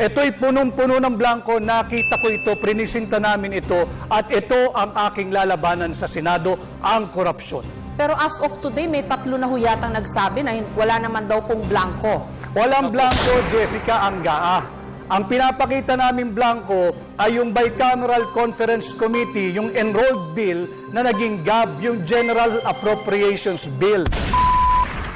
Ito'y punong-puno ng blanco, nakita ko ito, prinisinta namin ito, at ito ang aking lalabanan sa Senado, ang korupsyon. Pero as of today, may 3 na ho yatang nagsabi na wala naman daw pong blanco. Walang blanco, Jessica, ang GAA. Ang pinapakita namin blanco ay yung Bicameral Conference Committee, yung enrolled bill na naging GAB, yung General Appropriations Bill.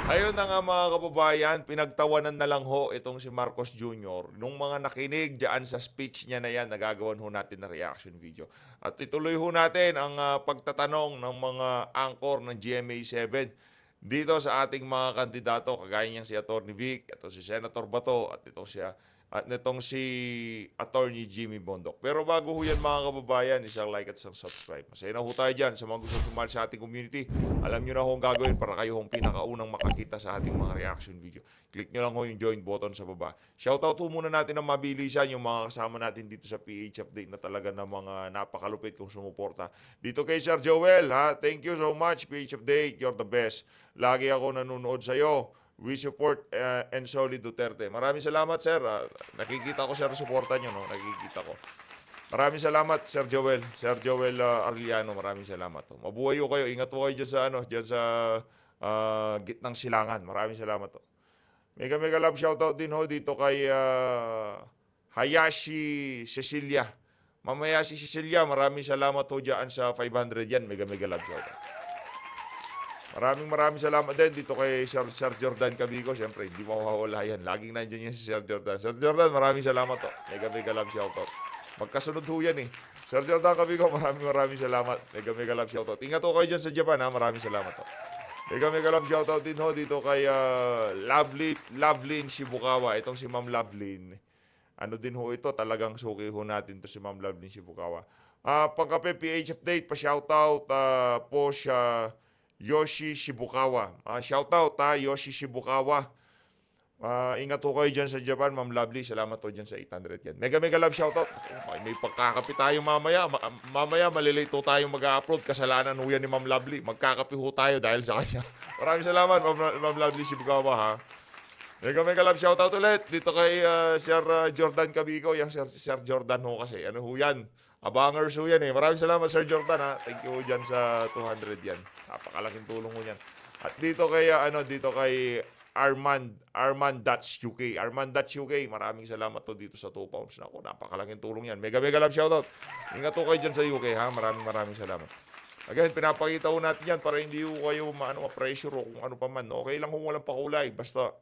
Ayun na nga mga kababayan, pinagtawanan na lang ho itong si Marcos Jr. Nung mga nakinig dyan sa speech niya na yan, nagagawan ho natin na reaction video. At ituloy ho natin ang pagtatanong ng mga anchor ng GMA7 dito sa ating mga kandidato, kagaya niyang si Atty. Vic, ito si Senator Bato, at nitong si Atty. Jimmy Bondok. Pero bago ho yan mga kababayan, isang like at isang subscribe. Masaya na ho tayo dyan sa mga gusto sumali sa ating community. Alam nyo na ho ang gagawin para kayo hong pinakaunang makakita sa ating mga reaction video. Click nyo lang ho yung join button sa baba. Shoutout ho muna natin ng mabilisan yung mga kasama natin dito sa PH Update na talaga na mga napakalupit kung sumuporta. Dito kay Sir Joel, ha? Thank you so much PH Update. You're the best. Lagi ako nanonood sa'yo. We support and solid Duterte. Maraming salamat, sir. Nakikita ko, sir, suporta nyo, no? Nakikita ko. Maraming salamat, Sir Joel. Sir Joel Arliano, maraming salamat. Oh. Mabuhay ko kayo. Ingat po kayo dyan sa gitnang silangan. Maraming salamat. Oh. Mega love shoutout din ho dito kay Hayashi Cecilia. Mamaya si Cecilia, maraming salamat ho dyan sa 500 yan. Mega love shoutout. Maraming salamat din dito kay Sir Jordan Cabico. Siyempre, hindi mo mawawala yan. Laging nandiyan yan si Sir Jordan. Sir Jordan, maraming salamat to. Mega love shoutout. Magkasunod ho yan eh. Sir Jordan Cabico, maraming salamat. Mega love shoutout. Ingat ho kayo dyan sa Japan ha. Maraming salamat to. Mega love shoutout din ho dito kay Lovelyn Shibukawa. Itong si Ma'am Lovelyn. Ano din ho ito, talagang suki ho natin to si Ma'am Lovelyn Shibukawa. Pagkape PH Update, pa-shoutout po siya Yoshi Shibukawa. Shoutout Yoshi Shibukawa. Ingat ho kayo dyan sa Japan, Ma'am Lovely. Salamat ho dyan sa 800 yan. Mega love shoutout. May pagkakapi tayo mamaya. Mamaya malilate ho tayong mag-upload. Kasalanan ho yan ni Ma'am Lovely. Magkakapi ho tayo dahil sa kanya. Maraming salamat, Ma'am Lovely Shibukawa, ha. Mega love shoutout ulit dito kay Sir Jordan Cabico. Yung Sir Jordan ho kasi. Ano ho yan? Abangers ho yan eh. Maraming salamat, Sir Jordan, ha. Thank you ho dyan sa 200 yan. Napakalaking tulong ho yan. At dito kay Armand.UK. Armand.UK, maraming salamat to dito sa 2 pounds. Naku, napakalaking tulong yan. Mega love shoutout. Ingat ho kayo dyan sa UK, ha. Maraming salamat. Again, pinapakita ho natin yan para hindi ho kayo ma-pressure o kung ano pa man. Okay lang kung walang pakulay. Basta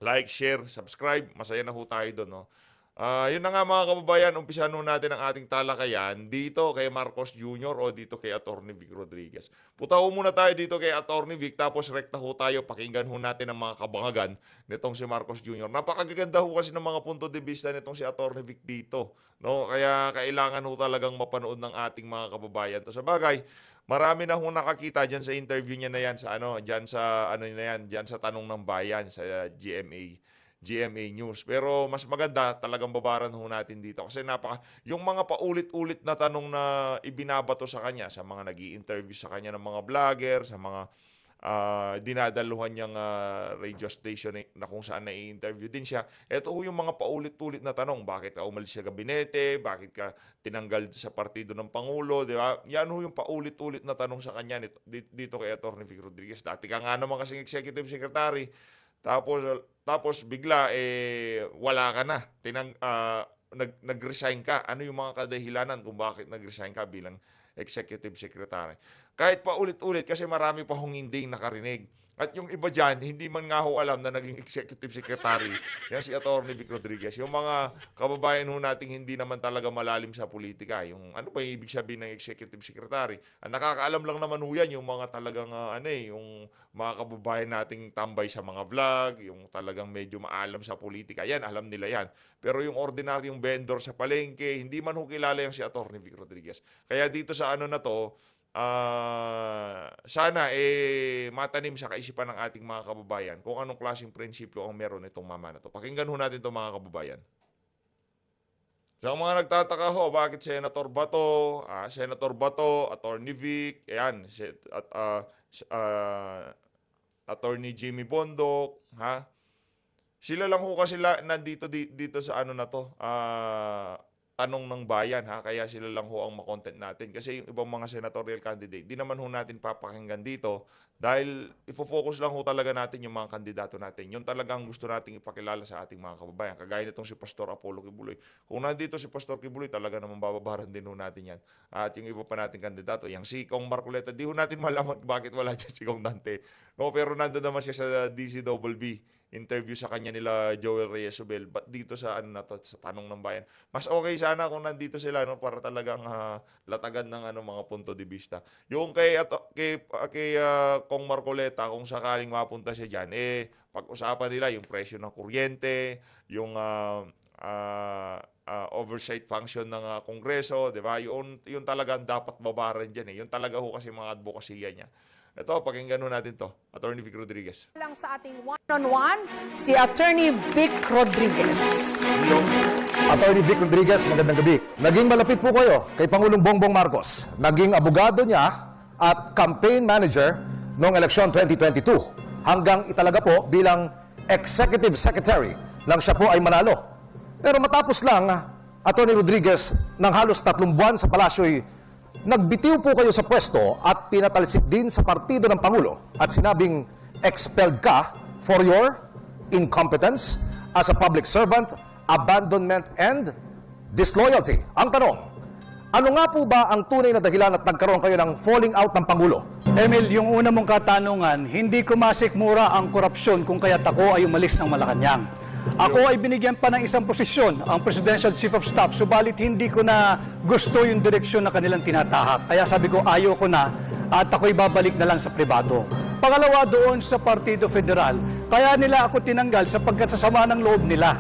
like, share, subscribe. Masaya na ho tayo doon, no? Yun na nga mga kababayan, umpisahan nun natin ang ating talakayan dito kay Marcos Jr. o dito kay Atty. Vic Rodriguez. Puta ho muna tayo dito kay Atty. Vic, tapos rekta ho tayo, pakinggan ho natin ang mga kabangagan nitong si Marcos Jr. Napakaganda ho kasi ng mga punto de vista nitong si Atty. Vic dito, no? Kaya kailangan ho talagang mapanood ng ating mga kababayan to. Sa bagay, marami na hong nakakita diyan sa interview niya na yan sa diyan sa Tanong ng Bayan sa GMA News. Pero mas maganda talagang babaran ho natin dito kasi yung mga paulit-ulit na tanong na ibinabato sa kanya sa mga nag-i-interview sa kanya ng mga vlogger, sa mga dinadaluhan niyang radio station na kung saan na-i-interview din siya. Ito ho yung mga paulit-ulit na tanong. Bakit ka umalis sa gabinete? Bakit ka tinanggal sa partido ng Pangulo? Di ba? Yan ho yung paulit-ulit na tanong sa kanya dito kay Atty. Vic Rodriguez. Dati ka nga naman kasing executive secretary. Tapos bigla wala ka na. Nag-resign ka. Ano yung mga kadahilanan kung bakit nag-resign ka bilang executive secretary? Kahit pa ulit-ulit kasi marami pa hong hindi nakarinig. At yung iba dyan, hindi man nga ho alam na naging executive secretary yan si Atty. Vic Rodriguez. Yung mga kababayan ho nating hindi naman talaga malalim sa politika. Yung ano ba yung ibig sabihin ng executive secretary? Ang nakakaalam lang naman ho yan, yung mga talagang yung mga kababayan nating tambay sa mga vlog, yung talagang medyo maalam sa politika. Yan, alam nila yan. Pero yung ordinaryong vendor sa palengke, hindi man ho kilala yan si Atty. Vic Rodriguez. Kaya dito sa ano na to, sana matanim sa kaisipan ng ating mga kababayan kung anong klaseng prinsipyo ang meron itong mama na to. Pakinggan ho natin itong mga kababayan. Sa mga nagtataka ho, bakit Senator Bato, Atty. Vic, ayan, Atty. Jimmy Bondok, ha? Sila lang ho kasi nandito dito sa ano na 'to, tanong ng bayan, ha, kaya sila lang ho ang ma-content natin. Kasi yung ibang mga senatorial candidate, 'di naman ho natin papakinggan dito dahil ifo-focus lang ho talaga natin yung mga kandidato natin. Yung talagang gusto nating ipakilala sa ating mga kababayan. Kagaya nitong si Pastor Apollo Kibuloy. Kung nandito si Pastor Kibuloy, talaga namang bababaran din ho natin 'yan. At yung iba pa nating kandidato, yang si Kong Marcoleta, di ho natin malaman bakit wala diyan si Kong Dante. No, pero nandoon naman siya sa DCWB, interview sa kanya nila Joel Reyes-Ubel. But dito sa ano na to, sa tanong ng bayan, mas okay sana kung nandito sila, no, para talagang latagan ng ano mga punto de vista. Yung kay Kong Marcoleta, kung sakaling mapunta siya diyan, pag-usapan nila yung presyo ng kuryente, yung oversight function ng Kongreso, 'di ba? Yun talagang dapat babaran diyan, eh. Yun talaga ho kasi mga advokasya niya. Ito, pakinggan ho natin to. Attorney Vic Rodriguez. Lang sa ating one-on-one, si Attorney Vic Rodriguez. Attorney Vic Rodriguez, magandang gabi. Naging malapit po kayo kay Pangulong Bongbong Marcos. Naging abogado niya at campaign manager noong eleksyon 2022 hanggang italaga po bilang executive secretary nang siya po ay manalo. Pero matapos lang, Attorney Rodriguez, ng halos 3 buwan sa palasyo'y nagbitiw po kayo sa pwesto at pinatalsik din sa partido ng Pangulo at sinabing expelled ka for your incompetence as a public servant, abandonment, and disloyalty. Ang tanong, ano nga po ba ang tunay na dahilan at nagkaroon kayo ng falling out ng Pangulo? Emil, yung una mong katanungan, hindi ko masikmura ang korupsyon kung kaya't ako ay umalis ng Malacanang. Ako ay binigyan pa ng isang posisyon, ang Presidential Chief of Staff, subalit hindi ko na gusto yung direksyon na kanilang tinatahak. Kaya sabi ko, ayoko na at ako'y babalik na lang sa pribado. Pangalawa, doon sa Partido Federal, kaya nila ako tinanggal sapagkat sa sama ng loob nila.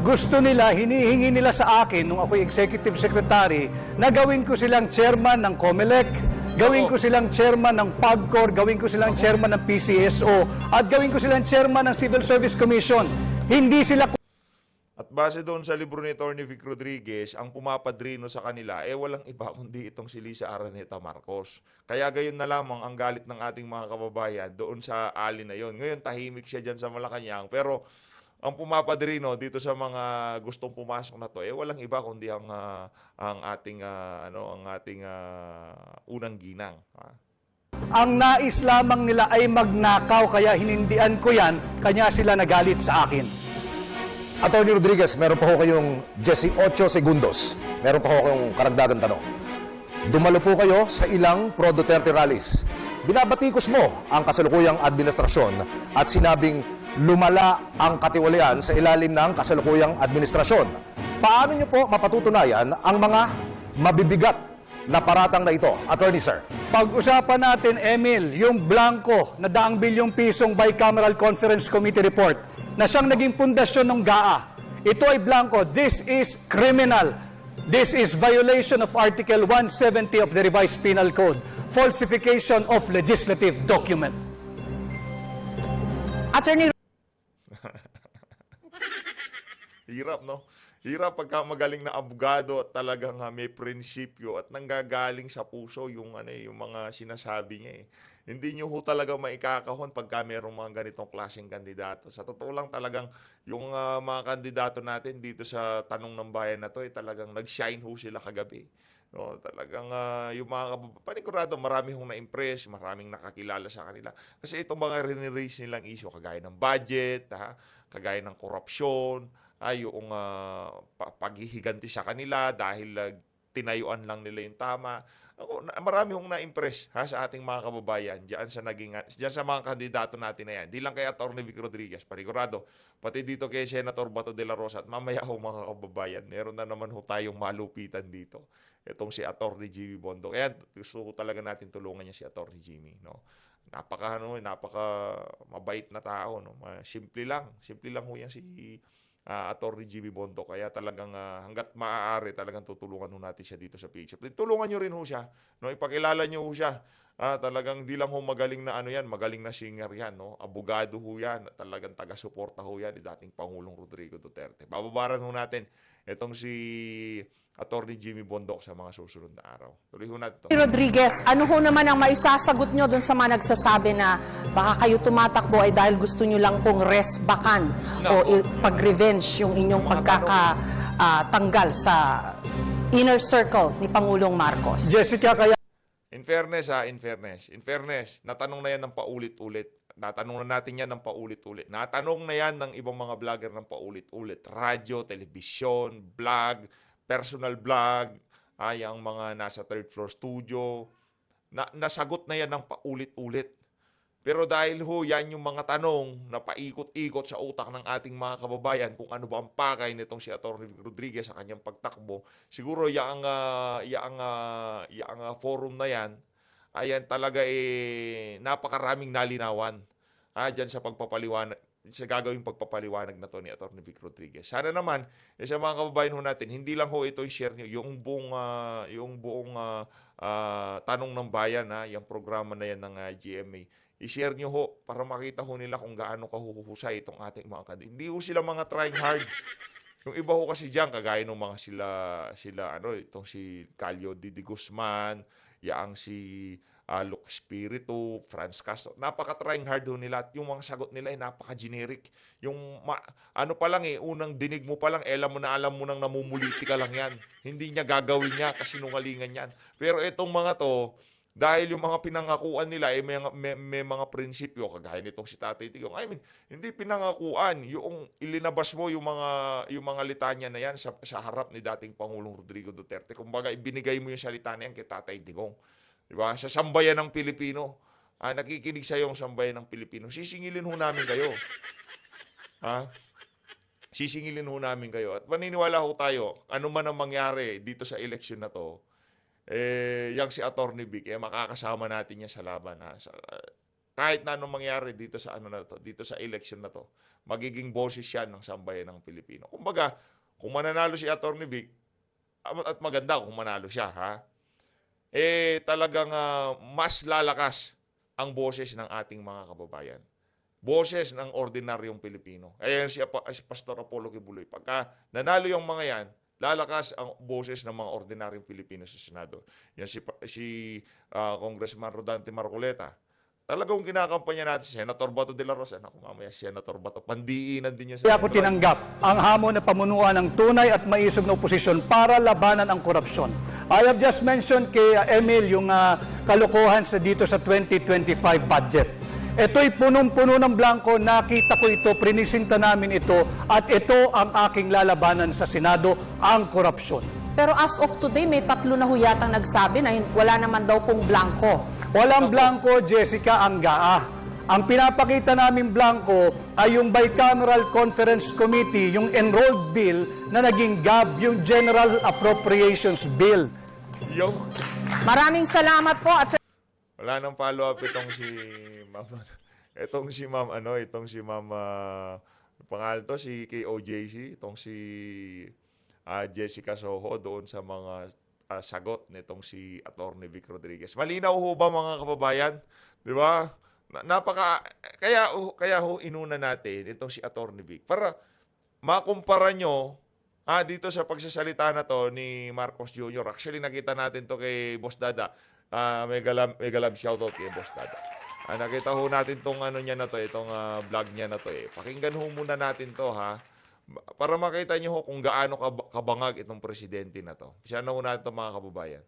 Gusto nila, hinihingi nila sa akin, nung ako'y Executive Secretary, na gawin ko silang chairman ng COMELEC, gawin ko silang chairman ng PAGCOR, gawin ko silang chairman ng PCSO, at gawin ko silang chairman ng Civil Service Commission. Hindi sila... At base doon sa libro ni Attorney Vic Rodriguez, ang pumapadrino sa kanila, walang iba kundi itong si Lisa Araneta Marcos. Kaya gayon na lamang ang galit ng ating mga kababayan doon sa ali na yon. Ngayon, tahimik siya dyan sa Malacanang, pero ang pumapadrino dito sa mga gustong pumasok na to, walang iba kundi ang ating unang ginang. Ang nais lamang nila ay magnakaw, kaya hinindian ko yan, kanya sila nagalit sa akin. Attorney Rodriguez, meron pa ho kayong 18 segundos. Meron pa ho kayong karagdagang tanong. Dumalo po kayo sa ilang pro-Duterte rallies. Binabatikos mo ang kasalukuyang administrasyon at sinabing lumala ang katiwalian sa ilalim ng kasalukuyang administrasyon. Paano nyo po mapatutunayan ang mga mabibigat na paratang na ito, Attorney Sir? Pag-usapan natin, Emil, yung blanco na daang bilyong pisong Bicameral Conference Committee report na siyang naging pundasyon ng GAA. Ito ay blanco. This is criminal. This is violation of Article 170 of the Revised Penal Code. Falsification of legislative document. Attorney Hirap, no? Hirap pagka magaling na abogado at talagang may prinsipyo at nanggagaling sa puso yung mga sinasabi niya, eh. Hindi niyo ho talaga maikakahon pagka merong mga ganitong klaseng kandidato. Sa totoo lang talagang yung mga kandidato natin dito sa Tanong ng Bayan na to, talagang nag-shine ho sila kagabi. No, talagang yung mga panigurado, marami hong na-impress, maraming nakakilala sa kanila. Kasi itong mga riniraise nilang issue, kagaya ng budget, kagaya ng korupsyon, yung paghihiganti sa kanila dahil tinayuan lang nila yung tama. Marami hong na-impress sa ating mga kababayan diyan sa mga kandidato natin na yan. Di lang kay Atty. Vic Rodriguez, panigurado, pati dito kay Senator Bato de la Rosa at mamaya ho mga kababayan, meron na naman ho tayong malupitan dito. Itong si Atty. Jimmy Bondo. Kaya gusto ko talaga natin tulungan niya si Atty. Jimmy, no. Napaka mabait na tao, no. Simple lang ho yan si Atty. Jimmy Bondo. Kaya talagang hanggat maaari talagang tutulungan ho natin siya dito sa PH. Tulungan nyo rin ho siya, no. Ipakilala nyo ho siya. Talagang di lang ho magaling na magaling na singer yan, no. Abogado ho yan, talagang taga-suporta ho yan ni dating Pangulong Rodrigo Duterte. Bababaran ho natin itong si Attorney Jimmy Bondoc sa mga susunod na araw. Tuloy ho natin ito. Rodriguez, ano ho naman ang maisasagot nyo dun sa mga nagsasabi na baka kayo tumatakbo ay dahil gusto nyo lang pong resbakan o pag-revenge yung inyong pagkakatanggal sa inner circle ni Pangulong Marcos? Jessica, kaya In fairness, natanong na yan ng paulit-ulit. Natanong na natin yan ng paulit-ulit. Natanong na yan ng ibang mga vlogger ng paulit-ulit. Radyo, telebisyon, vlog, personal vlog, ang mga nasa third floor studio. Nasagot na yan ng paulit-ulit. Pero dahil ho, yan yung mga tanong na paikot-ikot sa utak ng ating mga kababayan kung ano ba ang pakay nitong si Atty. Rodriguez sa kanyang pagtakbo, siguro yang forum na yan, ayan talaga napakaraming nalinawan dyan sa pagpapaliwanag, sa gagawing pagpapaliwanag na to ni Atty. Vic Rodriguez. Sana naman, sa mga kababayan ho natin, hindi lang ho ito i-share nyo, yung buong tanong ng bayan, yung programa na yan ng GMA. I-share nyo ho para makita ho nila kung gaano kahuhusay itong ating mga kandidato. Hindi ho sila mga trying hard. Yung iba ho kasi dyan, kagaya ng mga itong si Calio Didi Guzman, yang si Luke Espiritu, Franz Castro, napaka-trying hard ho nila at yung mga sagot nila ay napaka-generic. Yung pa lang unang dinig mo pa lang, alam mo nang namumuliti ka lang yan. Hindi niya gagawin niya kasi nungalingan yan. Pero itong mga to, dahil yung mga pinangakuan nila may mga prinsipyo kagaya nitong si Tatay Digong. I mean, hindi pinangakuan yung ilinabas mo yung mga litanya na yan sa harap ni dating Pangulong Rodrigo Duterte. Kumbaga ibinigay mo yung salita na yan kay Tatay Digong. 'Di ba? Sa sambayan ng Pilipino. Nakikinig sa iyo ang sambayan ng Pilipino. Sisingilin ho namin kayo. Sisingilin ho namin kayo. At maniniwala ho tayo, ano man ang mangyari dito sa eleksyon na to, yang si Atty. Vic, makakasama natin niya sa laban. Kahit na anong mangyari dito sa dito sa election na to, magiging boses yan ng sambayan ng Pilipino. Kumbaga, kung mananalo si Atty. Vic, at maganda kung manalo siya, talagang mas lalakas ang boses ng ating mga kababayan. Boses ng ordinaryong Pilipino. Ayan si Pastor Apollo Kibuloy. Pagka nanalo yung mga yan, lalakas ang boses ng mga ordinaryong Pilipino sa Senado. Yan si Congressman Rodante Marcoleta. Talagang kinakampanya natin si Senator Bato de la Rosa. Naku, mamaya Senator Bato. Pandiinan din niya sa ako tinanggap ang hamon na pamunuan ng tunay at maisog na oposisyon para labanan ang korupsyon. I have just mentioned kay Emil yung kalokohan dito sa 2025 budget. Ito'y punong-puno ng blanco, nakita ko ito, prinisinta namin ito, at ito ang aking lalabanan sa Senado, ang korupsyon. Pero as of today, may 3 na ho yatang nagsabi na wala naman daw pong blanco. Walang blanco, Jessica, ang GAA. Ang pinapakita namin blanco ay yung Bicameral Conference Committee, yung enrolled bill na naging GAB, yung General Appropriations Bill. Yo. Maraming salamat po at Wala nang follow-up itong si Ma'am pangalan to, si KOJC, itong si Jessica Soho doon sa mga sagot nitong si Atty. Vic Rodriguez. Malinaw ho ba mga kababayan? 'Di ba? Kaya ho inuna natin itong si Atty. Vic para makumpara nyo dito sa pagsasalita na to ni Marcos Jr. Actually nakita natin to kay Boss Dada. Mega love shoutout kay Boss Dada. Nakita ho natin tong niya na to, itong vlog niya na to Pakinggan ho muna natin to para makita niyo ho kung gaano kabangag itong presidente na to. Siya na ho natin to mga kababayan.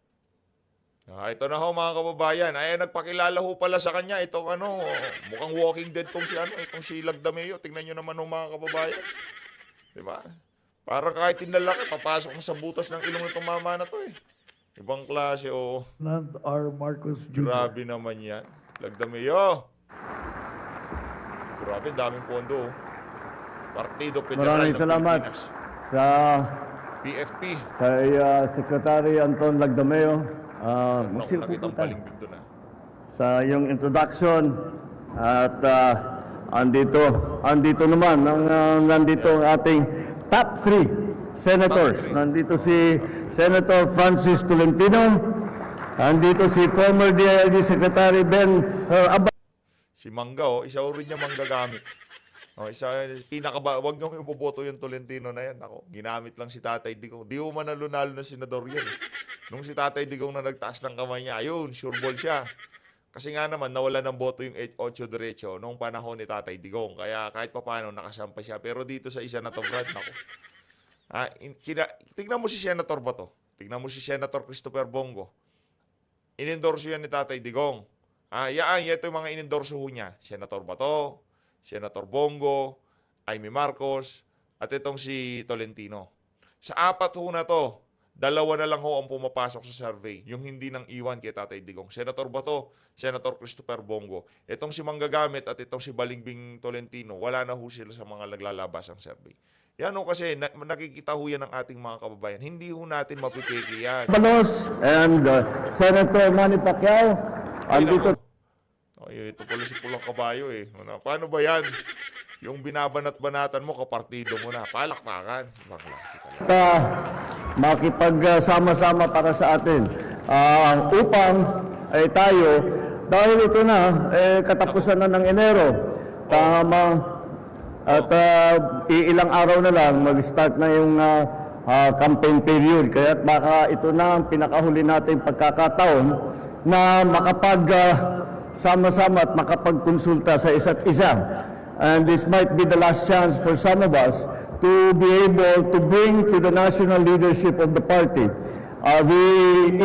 Ito na ho mga kababayan. Nagpakilala ho pala sa kanya itong mukhang Walking Dead tong itong si Lagdameo. Tingnan niyo naman ho mga kababayan. 'Di ba? Para kahit tinalaki, papasok sa butas ng ilong nitong mama na to Ibang klase Land R. Marcos Jr. Grabe naman yan. Lagdameo. Grabe, daming pondo. Partido Federal Maraming ng salamat Pilipinas. sa PFP. kay Secretary Anton Lagdameo. Nakitang palingbig doon Sa iyong introduction at andito naman nandito ang ating top 3 senators. Nandito si Senator Francis Tolentino, nandito si former DILG Secretary Ben Abad. Si Mangga, isa rin niya manggagamit. Wag niyong iboboto yung Tolentino na yan. Ako, ginamit lang si Tatay Digong. Di mo manalo-nalo na senador yan. Nung si Tatay Digong na nagtaas ng kamay niya, ayun, sure ball siya. Kasi nga naman, nawala ng boto yung 8 Diretso nung panahon ni Tatay Digong. Kaya kahit papaano, nakasampa siya. Pero dito sa isa na to, Brad, ako. Tignan mo si Senator Bato. Tignan mo si Senator Christopher Bongo. Inendorso yan ni Tatay Digong. Ito yung mga inendorso niya. Senator Bato, Senator Bongo, Amy Marcos, at itong si Tolentino. Sa 4 na to, 2 na lang ang pumapasok sa survey. Yung hindi nang iwan kay Tatay Digong. Senator Bato, Senator Christopher Bongo. Itong si Manggagamit at itong si Balingbing Tolentino, wala na ho sila sa mga naglalabas ang survey. Yan ho kasi, nakikita ho yan ng ating mga kababayan. Hindi ho natin mapipiki yan. Balos and Senator Manny Pacquiao. Andito. Ito pala si Pulang Kabayo eh. Paano ba yan? Yung binabanat-banatan mo, kapartido mo na. Palakpakan. Makipagsama-sama para sa atin upang tayo, dahil ito na, katapusan na ng Enero, at ilang araw na lang, mag-start na yung campaign period. Kaya baka ito na ang pinakahuli nating pagkakataon na sama-sama at makapagkonsulta sa isa't isa. And this might be the last chance for some of us to be able to bring to the national leadership of the party the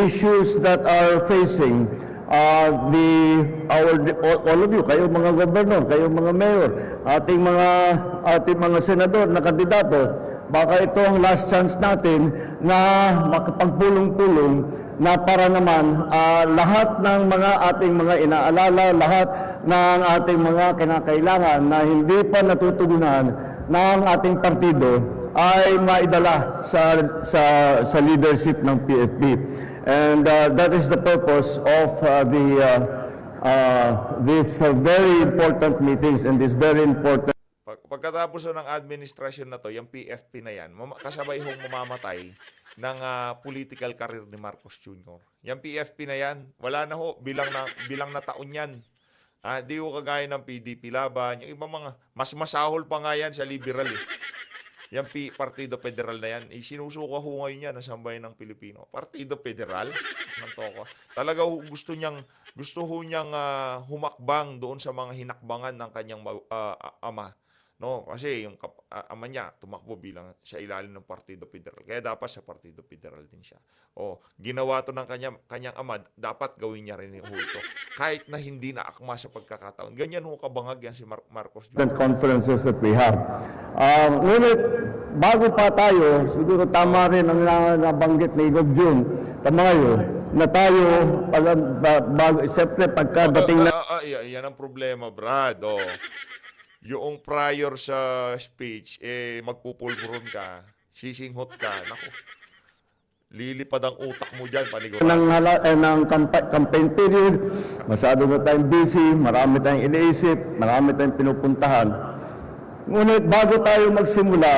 issues that are facing all of you, kayo mga gobernador, kayo mga mayor, ating mga senador na kandidato. Baka ito ang last chance natin na makapagpulong-pulong na para naman lahat ng mga ating mga inaalala, lahat ng ating mga kinakailangan na hindi pa natutugunan ng ating partido ay maidala sa leadership ng PFP. And that is the purpose of these very important meetings and this very important. Pagkatapos ng administrasyon na to, yung PFP na yan, kasabay hong mamamatay ng political career ni Marcos Jr. Yung PFP na yan, wala na ho, bilang na taon yan. Di ho kagaya ng PDP laban, yung ibang mga, mas masahol pa nga yan sa liberal eh. Yung Partido Federal na yan, sinusuka ho ngayon yan sa sambayan ng Pilipino. Partido Federal? Talaga gusto ho niyang humakbang doon sa mga hinakbangan ng kanyang ama. No, kasi yung ama niya tumakbo bilang sa ilalim ng Partido Federal. Kaya dapat sa Partido Federal din siya. Ginawa to ng kanyang ama, dapat gawin niya rin ito. Kahit na hindi na akma sa pagkakataon. Ganyan ho kabangag yan si Marcos Jr. Conferences that we have. Ngunit, bago pa tayo, siguro tama rin ang nabanggit ni Igor June Tamayo, na tayo, siyempre pagkadating na... Yan ang problema, Brad. Yung prior sa speech, magpupulburon ka, sisinghot ka, naku, lilipad ang utak mo dyan, panigurado. Ng campaign period, masyado na tayong busy, marami tayong iniisip, marami tayong pinupuntahan. Ngunit bago tayo magsimula,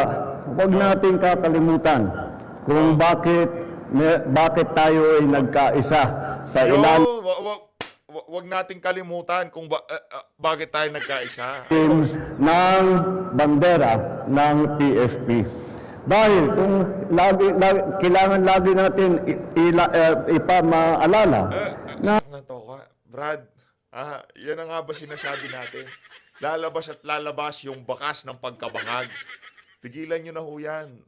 huwag natin kakalimutan kung bakit tayo ay nagkaisa sa ilalim wag nating kalimutan kung bakit tayo nagkaisa. ng bandera ng PSP. Dahil kung kailangan lagi natin ipamaalala na Brad, yan ang nga ba sinasabi natin? Lalabas at lalabas yung bakas ng pagkabangag. Tigilan nyo na ho yan.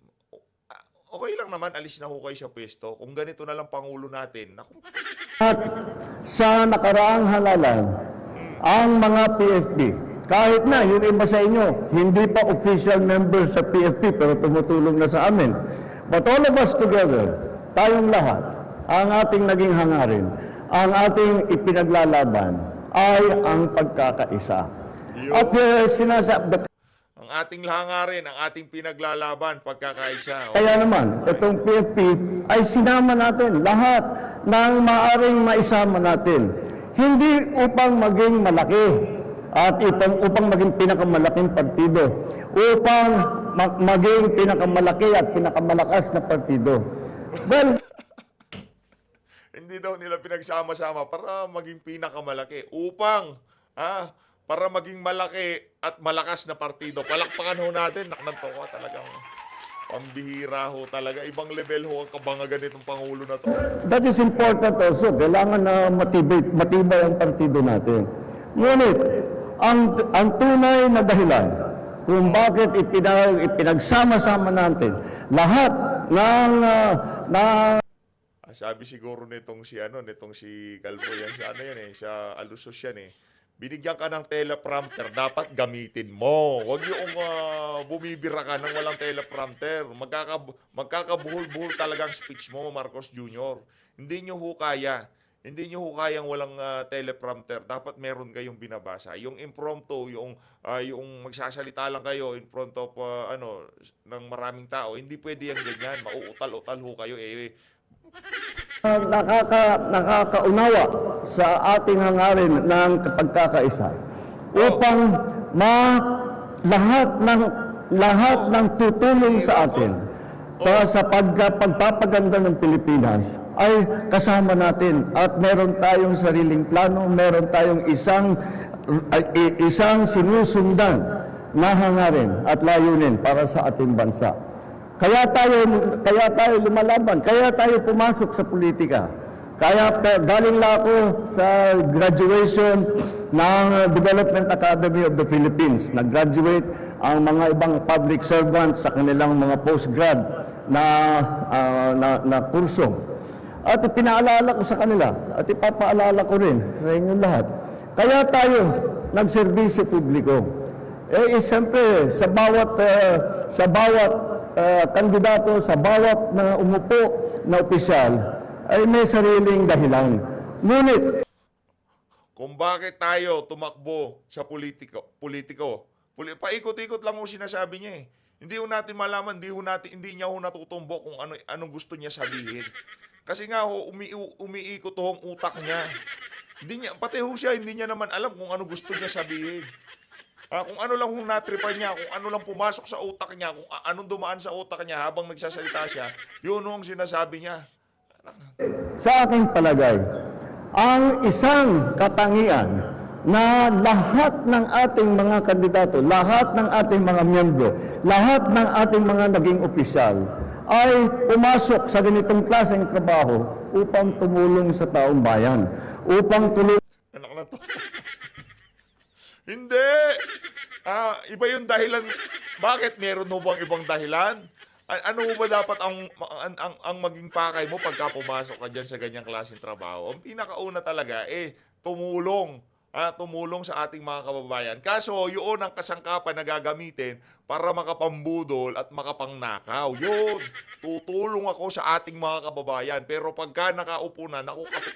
Okay lang naman, alis na ho kayo sa pwesto. Kung ganito na lang Pangulo natin, naku. At sa nakaraang halalan, ang mga PFP, kahit na yun iba sa inyo, hindi pa official members sa PFP pero tumutulong na sa amin. But all of us together, tayong lahat, ang ating naging hangarin, ang ating ipinaglalaban ay ang pagkakaisa. At sinasabi, ang ating hangarin, ang ating pinaglalaban, pagkakaisa. kaya naman, itong PFP ay sinama natin lahat ng maaring maisama natin. Hindi upang maging malaki at upang maging pinakamalaking partido, upang maging pinakamalaki at pinakamalakas na partido. Well, Hindi daw nila pinagsama-sama para maging pinakamalaki upang para maging malaki at malakas na partido. Palakpakan ho natin. Naknanto ko talagang pambihira ho talaga. Ibang level ho ang kabangagan nitong Pangulo na to. That is important also. Kailangan na matibay ang partido natin. Ngunit, ang tunay na dahilan kung bakit ipinagsama-sama natin lahat ng Sabi siguro nitong si Calvo yan, sa Alusos yan eh. Binigyan ka ng teleprompter, dapat gamitin mo. Huwag yung bumibira ka ng walang teleprompter. Magkakabuhol-buhol talagang speech mo, Marcos Jr. Hindi nyo ho kaya. Hindi nyo ho kayang walang teleprompter. Dapat meron kayong binabasa. Yung impromptu, yung magsasalita lang kayo in front of ng maraming tao, hindi pwede yan ganyan. Mauutal-utal ho kayo nakakaunawa sa ating hangarin ng pagkakaisa upang lahat ng tutulong sa atin para sa pagpapaganda ng Pilipinas ay kasama natin at meron tayong sariling plano, meron tayong isang sinusundan na hangarin at layunin para sa ating bansa. Kaya tayo lumalaban, kaya tayo pumasok sa politika. Kaya galing lang ako sa graduation ng Development Academy of the Philippines. Nag-graduate ang mga ibang public servants sa kanilang mga postgrad na kurso. At ipinaalala ko sa kanila at ipapaalala ko rin sa inyong lahat. Kaya tayo nagserbisyo publiko. Siyempre, sa bawat kandidato, sa bawat na umupo na opisyal, ay may sariling dahilan. Ngunit, kung bakit tayo tumakbo sa politiko, paikot-ikot lang ho sinasabi niya eh. Hindi ho natin malaman, hindi niya ho natutumbo kung anong gusto niya sabihin. Kasi nga ho, umiikot ho ang utak niya. Pati ho siya, hindi niya naman alam kung ano gusto niya sabihin. Kung ano lang hong natripan niya, kung ano lang pumasok sa utak niya, kung anong dumaan sa utak niya habang nagsasalita siya, yun ang sinasabi niya. sa aking palagay, ang isang katangian na lahat ng ating mga kandidato, lahat ng ating mga miyembro, lahat ng ating mga naging opisyal ay pumasok sa ganitong klaseng trabaho upang tumulong sa taong bayan, upang tulungan. Anak na to. Hindi! Iba yung dahilan. Bakit meron mo bang ibang dahilan? Ano ba dapat ang maging pakay mo pagka pumasok ka dyan sa ganyang klaseng trabaho? Ang pinakauna talaga, tumulong. Tumulong sa ating mga kababayan. Kaso, yun ang kasangkapan na gagamitin para makapambudol at makapangnakaw. Yun, tutulong ako sa ating mga kababayan. Pero pagka nakaupo na,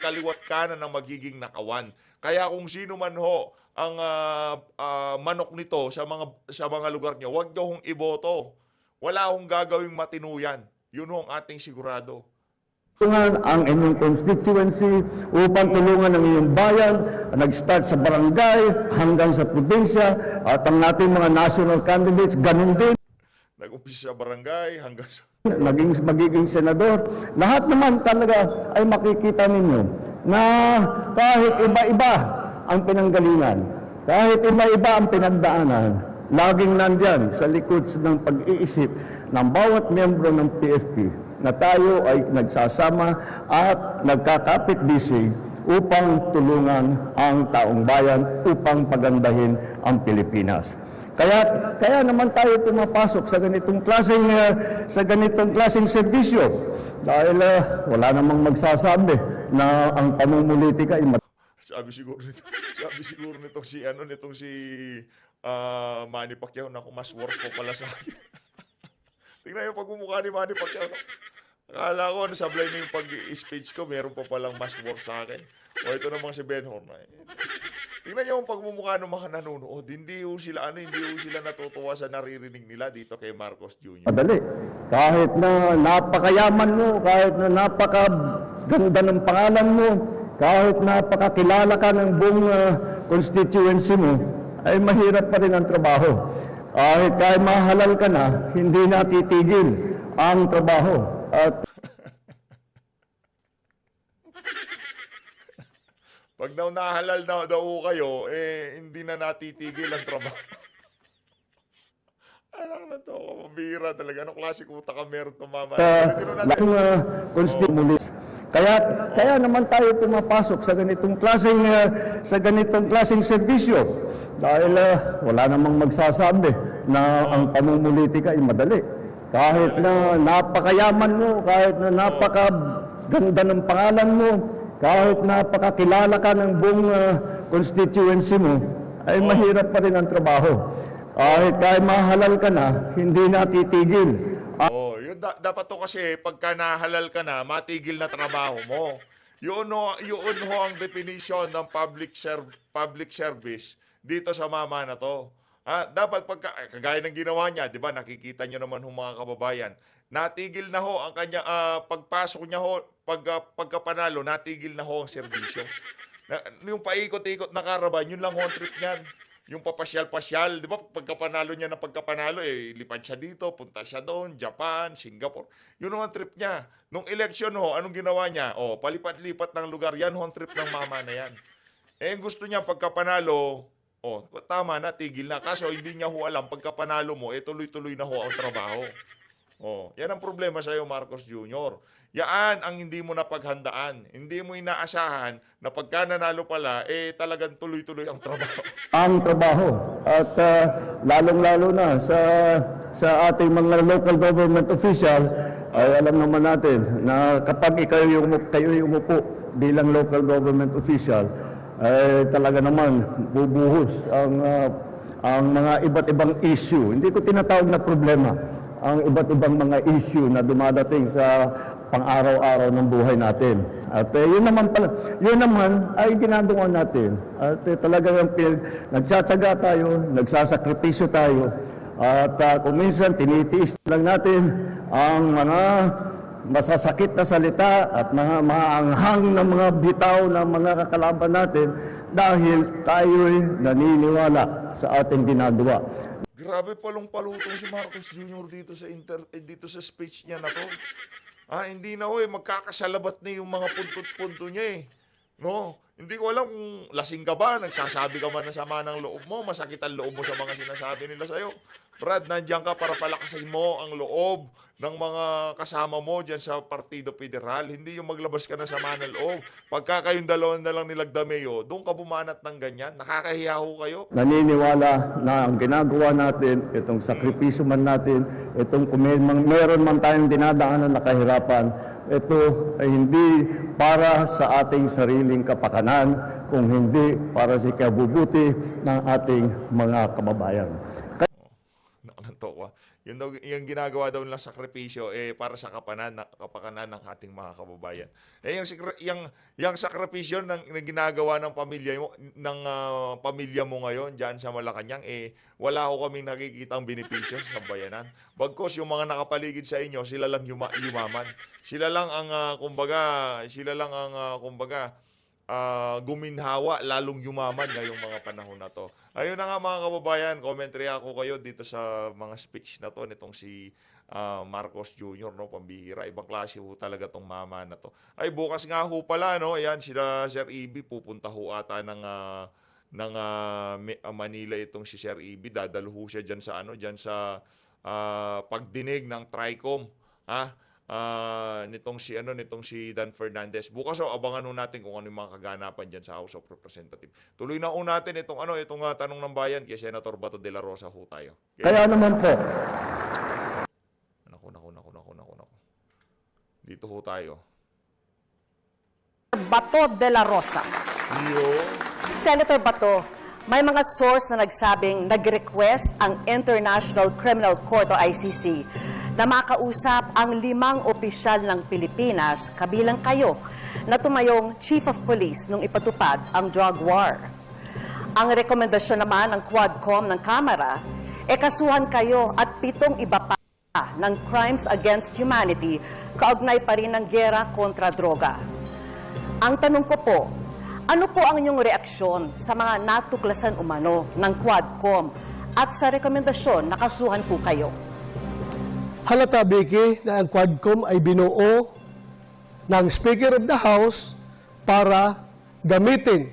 kaliwat ka na ng magiging nakawan. Kaya kung sino man ho ang manok nito sa mga lugar nyo, huwag nyo hong iboto. Wala hong gagawing matinuyan. Yun ho ang ating sigurado. Tulungan ang inyong constituency upang tulungan ang inyong bayan, nag-start sa barangay hanggang sa probinsya at ang nating mga national candidates, ganun din. Nag-umpisa sa barangay hanggang sa... Magiging senador. Lahat naman talaga ay makikita ninyo na kahit iba-iba ang pinanggalingan, kahit iba-iba ang pinagdaanan, laging nandyan sa likod ng pag-iisip ng bawat miyembro ng PFP na tayo ay nagsasama at nagkakapit-bisig upang tulungan ang taong bayan, upang pagandahin ang Pilipinas. Kaya naman tayo pumapasok sa ganitong klaseng serbisyo dahil wala namang magsasabi na ang pamumulitika ay Sabi siguro nitong si Manny Pacquiao, naku, mas worse po pala sa akin. Tingnan yung pagmumukha ni Manny Pacquiao. Akala ko, nasablay na yung pag-speech ko, meron pa palang mas worse sa akin. O ito namang si Ben Horn. Tingnan niyo yung pagmumukha ng mga nanonood. Hindi ho sila natutuwa sa naririnig nila dito kay Marcos Jr. madali. Kahit na napakayaman mo, kahit na napakaganda ng pangalan mo, kahit napakakilala ka ng buong constituency mo, ay mahirap pa rin ang trabaho. Kahit mahalal ka na, hindi na titigil ang trabaho. At Pag nahalal na daw kayo, hindi na natitigil ang trabaho. Alam na to, mabira talaga. Anong klase kuta ka meron tumama? Laking constituents. Kaya naman tayo pumapasok sa ganitong klaseng serbisyo. Dahil wala namang magsasabi na ang pamumulitika ay madali. Kahit na napakayaman mo, kahit na napakaganda ng pangalan mo, kahit napakakilala ka ng buong constituency mo, ay mahirap pa rin ang trabaho. Kahit mahalal ka na, hindi natitigil. Yun dapat to kasi pagka nahalal ka na, matigil na trabaho mo. Yun ho ang definition ng public service dito sa mama na to. Dapat kagaya ng ginawa niya, 'di ba? Nakikita niyo naman ho mga kababayan. Natigil na ho ang kanya pagpasok niya ho, pagkapanalo, natigil na ho ang serbisyo. Yung paikot-ikot na karaban, yun lang ho ang trip niyan. Yung papasyal-pasyal, di ba? Pagkapanalo niya lipad siya dito, punta siya doon, Japan, Singapore. Yun ang trip niya. Nung election ho, anong ginawa niya? Palipat-lipat ng lugar. Yan ho ang trip ng mama na yan. Gusto niya pagkapanalo, tama na, tigil na. Kaso hindi niya ho alam, pagkapanalo mo, tuloy-tuloy na ho ang trabaho. Yan ang problema sa iyo, Marcos Jr. Yan ang hindi mo napaghandaan. Hindi mo inaasahan na pagka nanalo pala, talagang tuloy-tuloy ang trabaho. Ang trabaho at lalong-lalo na sa ating mga local government official, ay alam naman natin na kapag kayo umupo bilang local government official, ay talaga naman bubuhos ang mga iba't ibang issue. Hindi ko tinatawag na problema. Ang iba't ibang mga issue na dumadating sa pang-araw-araw ng buhay natin. At yun naman ay ginagawa natin. At talagang nagtsatsaga tayo, nagsasakripisyo tayo. At kung minsan tinitiis lang natin ang mga masasakit na salita at mga maanghang na mga bitaw ng mga kakalaban natin dahil tayo'y naniniwala sa ating ginagawa. Grabe palong-palutong si Marcos Jr. dito sa speech niya na to. Hindi na magkakasalabat na yung mga puntot-punto niya No? Hindi ko alam kung lasing ka ba, nagsasabi ka man na sama ng loob mo, masakit ang loob mo sa mga sinasabi nila sa'yo. Brad, nandiyan ka para palakasin mo ang loob ng mga kasama mo dyan sa Partido Federal. Hindi yung maglabas ka na sama ng loob. Pagka kayong dalawan na lang nilagdameo, doon ka bumanat ng ganyan. Nakakahiya ho kayo. Naniniwala na ang ginagawa natin, itong sakripisyo man natin, itong kung meron man tayong dinadaanan na kahirapan, ito ay hindi para sa ating sariling kapakanan, kung hindi para sa ikabubuti ng ating mga kababayan. Nakanto ko. Yung ginagawa daw nilang sakripisyo para sa kapakanan ng ating mga kababayan. Yung sakripisyo na ginagawa ng pamilya mo ngayon diyan sa Malacanang wala ko kaming nakikitang benepisyo sa bayanan. Bagkos yung mga nakapaligid sa inyo, sila lang yumaman. Sila lang ang guminhawa, lalong yumaman ngayong mga panahon na to. Ayun na nga mga kababayan, commentary ako kayo dito sa mga speech na to nitong si Marcos Jr. No, pambihira. Ibang klase ho talaga tong mama na to. Ay bukas nga ho pala no, ayan sila Sir Ibi pupunta ho ata ng Manila itong si Sir Ibi. Dadalo ho siya diyan sa pagdinig ng TRICOM, nitong si Dan Fernandez. Bukas abangan natin kung ano yung mga kaganapan diyan sa House of Representatives. Tuloy na natin itong tanong ng bayan kay Senator Bato de la Rosa ho tayo. Okay? Kaya naman po, Naku. Dito ho tayo. Bato de la Rosa. Senator Bato, may mga source na nag-request ang International Criminal Court o ICC na makausap ang 5 opisyal ng Pilipinas, kabilang kayo, na tumayong Chief of Police nung ipatupad ang drug war. Ang rekomendasyon naman ng Quadcom ng Kamara, kasuhan kayo at 7 iba pa ng crimes against humanity kaugnay pa rin ng giyera kontra droga. Ang tanong ko po, ano po ang inyong reaksyon sa mga natuklasan umano ng Quadcom at sa rekomendasyon na kasuhan po kayo? Halata, Vicky, na ang Quadcom ay binuo ng Speaker of the House para gamitin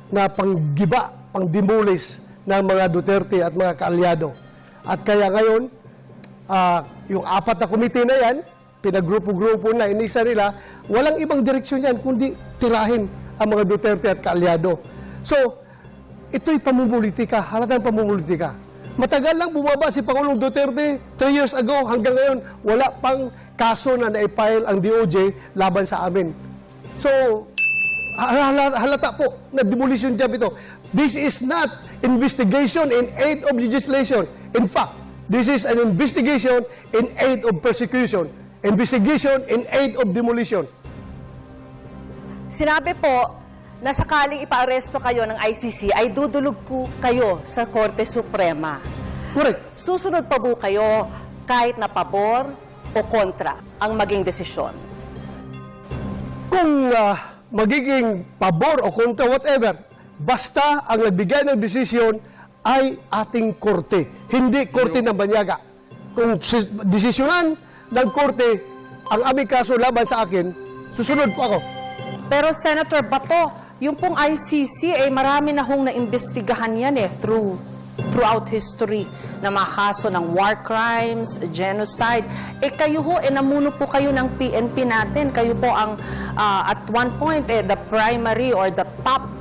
na panggiba, pangdimulis ng mga Duterte at mga kaalyado. At kaya ngayon, yung 4 na komite na yan, pinagrupo-grupo na, inisa nila, walang ibang direksyon yan, kundi tirahin ang mga Duterte at kaalyado. So, ito'y pamumulitika, halatang pamumulitika. Matagal lang bumaba si Pangulong Duterte, 3 years ago, hanggang ngayon, wala pang kaso na na-file ang DOJ laban sa amin. So, halata po na demolition job ito. This is not investigation in aid of legislation. In fact, this is an investigation in aid of persecution. Investigation in aid of demolition. Sinabi po na sakaling ipaaresto kayo ng ICC ay dudulog po kayo sa Korte Suprema. Correct. Susunod pa po kayo kahit na pabor o kontra ang maging desisyon. Kung magiging pabor o kontra, whatever, basta ang nagbigay ng desisyon ay ating korte, hindi korte ng banyaga. Kung desisyonan ng korte ang aming kaso laban sa akin, susunod po ako. Pero Senator Bato, yung pong ICC, marami na hong naimbestigahan yan throughout history na mga kaso ng war crimes, genocide. Kayo ho, namuno po kayo ng PNP natin. Kayo po ang, at one point, the primary or the top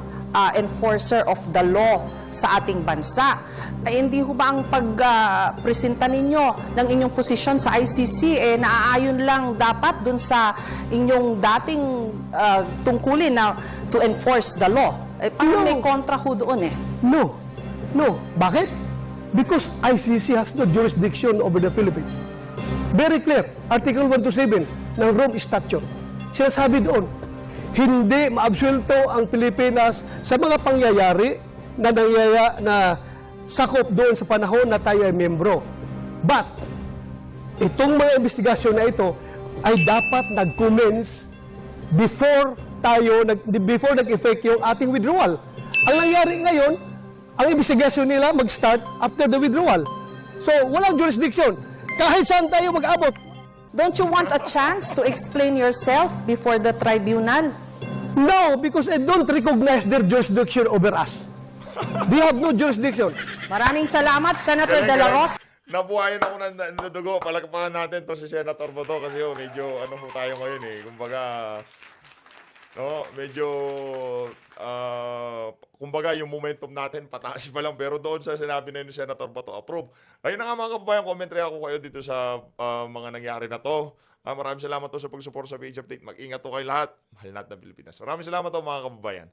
enforcer of the law sa ating bansa. Hindi ho ba ang pagpresenta ninyo ng inyong posisyon sa ICC, naaayon lang dapat dun sa inyong dating tungkulin na to enforce the law? Parang No. may kontra ho doon No. No. Bakit? Because ICC has no jurisdiction over the Philippines. Very clear. Article 127 ng Rome Statute. Sinasabi doon, hindi maabsuelto ang Pilipinas sa mga pangyayari na sakop doon sa panahon na tayo ay membro. But, itong mga investigasyon na ito ay dapat nag-commence before nag-effect yung ating withdrawal. Ang nangyari ngayon, ang investigasyon nila mag-start after the withdrawal. So, walang jurisdiction. Kahit saan tayo mag-abot. Don't you want a chance to explain yourself before the tribunal? No, because I don't recognize their jurisdiction over us. They have no jurisdiction. Maraming salamat, Senator De La Rosa. Nabuhayan ako ng nadugo. Palakpakan natin to si Senator Boto kasi medyo ano po tayo ngayon Kumbaga, no, medyo kumbaga yung momentum natin pataas pa lang, pero doon sa sinabi na ni Senator Boto, approve. Ayun na nga mga kababayan, commentary ako kayo dito sa mga nangyari na to. Maraming salamat to sa pag-support sa PH Update. Mag-ingat to kayo lahat. Mahal natin ang Pilipinas. Maraming salamat to mga kababayan.